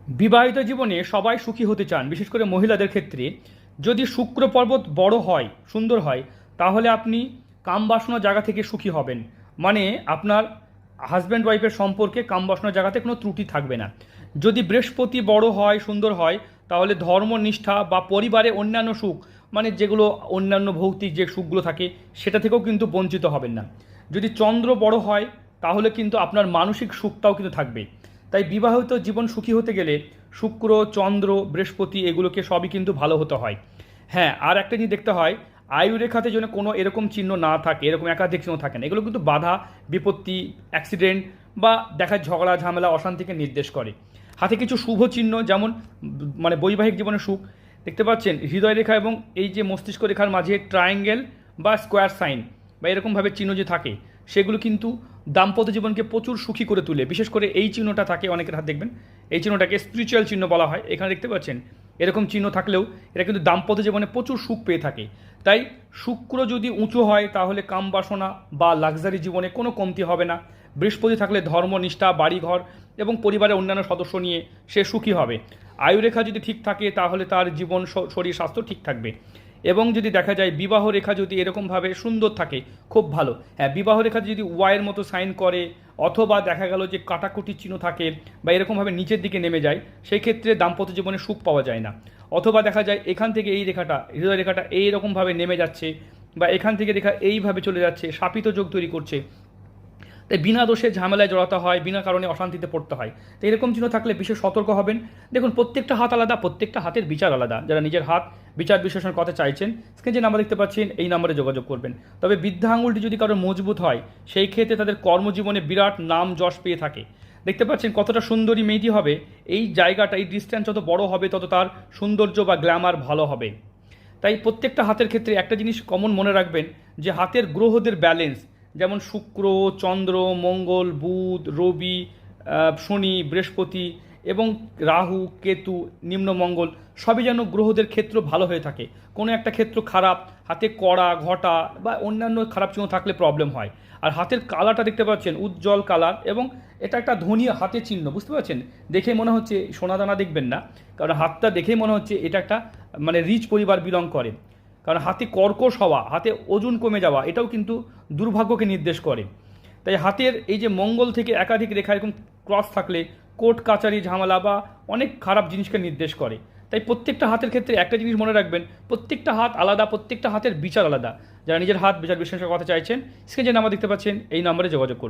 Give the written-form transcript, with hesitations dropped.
বিবাহিত জীবনে সবাই সুখী হতে চান, বিশেষ করে মহিলাদের ক্ষেত্রে। যদি শুক্র পর্বত বড় হয়, সুন্দর হয়, তাহলে আপনি কামবাসনা জায়গা থেকে সুখী হবেন। মানে আপনার হাজব্যান্ড ওয়াইফের সম্পর্কে কামবাসনা জায়গাতে কোনো ত্রুটি থাকবে না। যদি বৃহস্পতি বড় হয়, সুন্দর হয়, তাহলে ধর্মনিষ্ঠা বা পরিবারে অন্যান্য সুখ, মানে যেগুলো অন্যান্য ভৌতিক যে সুখগুলো থাকে, সেটা থেকেও কিন্তু বঞ্চিত হবেন না। যদি চন্দ্র বড় হয়, তাহলে কিন্তু আপনার মানসিক সুখটাও কিন্তু থাকবে। তাই বিবাহিত জীবন সুখী হতে গেলে শুক্র, চন্দ্র, বৃহস্পতি এগুলোকে সবই কিন্তু ভালো হতে হয়। হ্যাঁ, আর একটা জিনিস দেখতে হয়, আয়ুরেখাতে যেন কোনো এরকম চিহ্ন না থাকে, এরকম একাধিক চিহ্ন থাকে না। এগুলো কিন্তু বাধা, বিপত্তি, অ্যাক্সিডেন্ট বা দেখা ঝগড়া ঝামেলা অশান্তিকে নির্দেশ করে। হাতে কিছু শুভ চিহ্ন, যেমন মানে বৈবাহিক জীবনে সুখ দেখতে পাচ্ছেন, হৃদয় রেখা এবং এই যে মস্তিষ্ক রেখার মাঝে ট্রায়াঙ্গেল বা স্কোয়ার সাইন বা এরকমভাবে চিহ্ন যে থাকে, সেগুলো কিন্তু দাম্পত্য জীবনকে প্রচুর সুখী করে তোলে। বিশেষ করে এই চিহ্নটা থাকে অনেকের হাত, দেখবেন এই চিহ্নটাকে স্পিরিচুয়াল চিহ্ন বলা হয়। এখানে দেখতে পাচ্ছেন এরকম চিহ্ন থাকলেও এরা কিন্তু দাম্পত্য জীবনে প্রচুর সুখ পেয়ে থাকে। তাই শুক্র যদি উঁচু হয়, তাহলে কাম বাসনা বা লাক্সারি জীবনে কোনো কমতি হবে না। বৃহস্পতি থাকলে ধর্মনিষ্ঠা, বাড়িঘর এবং পরিবারের অন্যান্য সদস্য নিয়ে সে সুখী হবে। আয়ুরেখা যদি ঠিক থাকে, তাহলে তার জীবন, শরীর স্বাস্থ্য ঠিক থাকবে। এবং যদি দেখা যায় বিবাহ রেখা যদি এরকমভাবে সুন্দর থাকে, খুব ভালো। হ্যাঁ, বিবাহ রেখা যদি ওয়াইয়ের মতো সাইন করে, অথবা দেখা গেল যে কাটাকুটি চিহ্ন থাকে বা এরকমভাবে নিচের দিকে নেমে যায়, সেই ক্ষেত্রে দাম্পত্য জীবনে সুখ পাওয়া যায় না। অথবা দেখা যায় এখান থেকে এই রেখাটা, হৃদয় রেখাটা এইরকমভাবে নেমে যাচ্ছে, বা এখান থেকে রেখা এইভাবে চলে যাচ্ছে, শাপিত যোগ তৈরি করছে। তাই বিনা দোষে ঝামেলায় জড়াতে হয়, বিনা কারণে অশান্তিতে পড়তে হয়। তো এরকম চিহ্ন থাকলে বিশেষ সতর্ক হবেন। দেখুন, প্রত্যেকটা হাত আলাদা, প্রত্যেকটা হাতের বিচার আলাদা। যারা নিজের হাত বিচার বিশ্লেষণ করতে চাইছেন, স্ক্রিনে যে নাম্বার দেখতে পাচ্ছেন, এই নাম্বারে যোগাযোগ করবেন। তবে বৃদ্ধা আঙুলটি যদি কারো মজবুত হয়, সেই ক্ষেত্রে তাদের কর্মজীবনে বিরাট নাম যশ পেয়ে থাকে। দেখতে পাচ্ছেন কতটা সুন্দরী মেয়েটি হবে, এই জায়গাটা, এই ডিস্ট্যান্স যত বড় হবে, তত তার সৌন্দর্য বা গ্ল্যামার ভালো হবে। তাই প্রত্যেকটা হাতের ক্ষেত্রে একটা জিনিস কমন মনে রাখবেন, যে হাতের গ্রহদের ব্যালেন্স, যেমন শুক্র, চন্দ্র, মঙ্গল, বুধ, রবি, শনি, বৃহস্পতি এবং রাহু, কেতু, নিম্নমঙ্গল, সবই যেন গ্রহদের ক্ষেত্র ভালো হয়ে থাকে। কোনো একটা ক্ষেত্র খারাপ, হাতে কড়া, ঘটা বা অন্যান্য খারাপ চিহ্ন থাকলে প্রবলেম হয়। আর হাতের কালারটা দেখতে পাচ্ছেন উজ্জ্বল কালার, এবং এটা একটা ধনী হাতের চিহ্ন, বুঝতে পারছেন। দেখে মনে হচ্ছে সোনাদানা দেখবেন না, কারণ হাতটা দেখেই মনে হচ্ছে এটা একটা মানে রিচ পরিবার বিলং করে। কারণ হাতে কর্কশ হওয়া, হাতে ওজন কমে যাওয়া, এটাও কিন্তু দুর্ভাগ্যকে নির্দেশ করে। তাই হাতের এই যে মঙ্গল থেকে একাধিক রেখা এরকম ক্রস থাকলে কোর্ট কাচারি ঝামেলা বা অনেক খারাপ জিনিসকে নির্দেশ করে। তাই প্রত্যেকটা হাতের ক্ষেত্রে একটা জিনিস মনে রাখবেন, প্রত্যেকটা হাত আলাদা, প্রত্যেকটা হাতের বিচার আলাদা। যারা নিজের হাত বিচার বিশ্লেষণ করতে চাইছেন, স্ক্রিনে যে নাম্বার দেখতে পাচ্ছেন, এই নম্বরে যোগাযোগ করবেন।